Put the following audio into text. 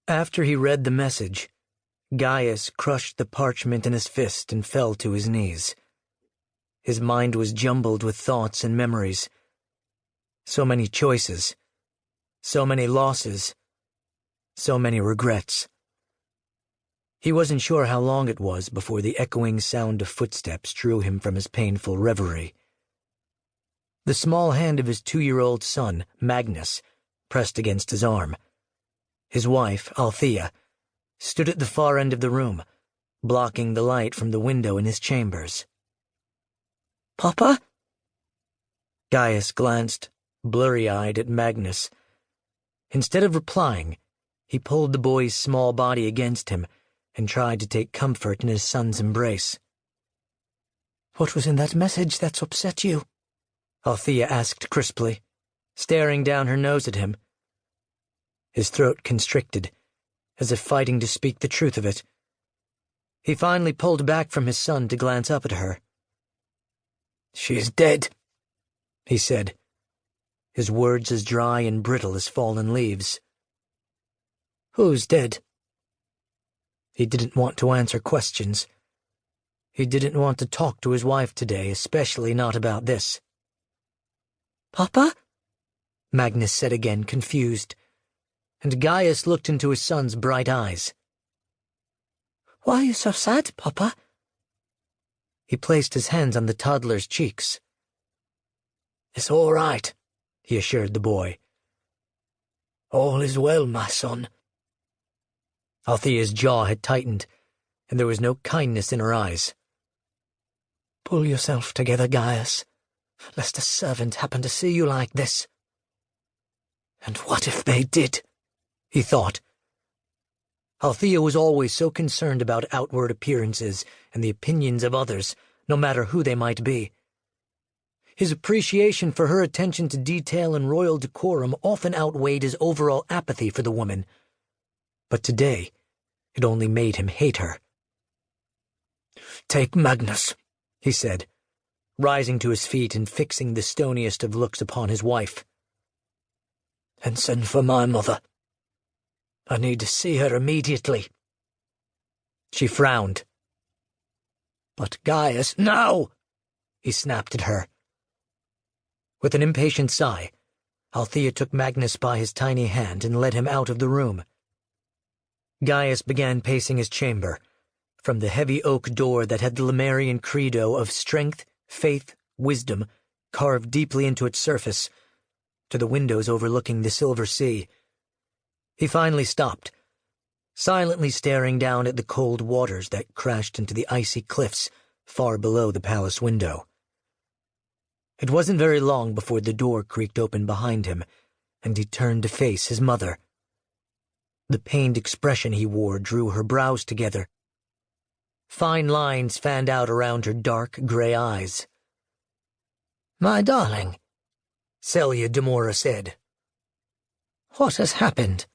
After he read the message, Gaius crushed the parchment in his fist and fell to his knees. His mind was jumbled with thoughts and memories. So many choices, so many losses, so many regrets. He wasn't sure how long it was before the echoing sound of footsteps drew him from his painful reverie. The small hand of his 2-year-old son, Magnus, pressed against his arm. His wife, Althea, stood at the far end of the room, blocking the light from the window in his chambers. "Papa?" Gaius glanced, blurry-eyed, at Magnus. Instead of replying, he pulled the boy's small body against him and tried to take comfort in his son's embrace. "What was in that message that's upset you?" Althea asked crisply, staring down her nose at him. His throat constricted, as if fighting to speak the truth of it. He finally pulled back from his son to glance up at her. "She's dead," he said, his words as dry and brittle as fallen leaves. "Who's dead?" He didn't want to answer questions. He didn't want to talk to his wife today, especially not about this. "Papa?" Magnus said again, confused, and Gaius looked into his son's bright eyes. "Why are you so sad, Papa?" He placed his hands on the toddler's cheeks. "It's all right," he assured the boy. "All is well, my son." Althea's jaw had tightened, and there was no kindness in her eyes. "Pull yourself together, Gaius, lest a servant happen to see you like this." And what if they did? He thought. Althea was always so concerned about outward appearances and the opinions of others, no matter who they might be. His appreciation for her attention to detail and royal decorum often outweighed his overall apathy for the woman. But today, it only made him hate her. "Take Magnus," he said, rising to his feet and fixing the stoniest of looks upon his wife. "And send for my mother. I need to see her immediately." She frowned. "But Gaius, no!" he snapped at her. With an impatient sigh, Althea took Magnus by his tiny hand and led him out of the room. Gaius began pacing his chamber, from the heavy oak door that had the Lemurian credo of strength, faith, wisdom carved deeply into its surface, to the windows overlooking the silver sea. He finally stopped, silently staring down at the cold waters that crashed into the icy cliffs far below the palace window. It wasn't very long before the door creaked open behind him, and he turned to face his mother. The pained expression he wore drew her brows together. Fine lines fanned out around her dark gray eyes. "My darling," Celia Demora said, "what has happened?"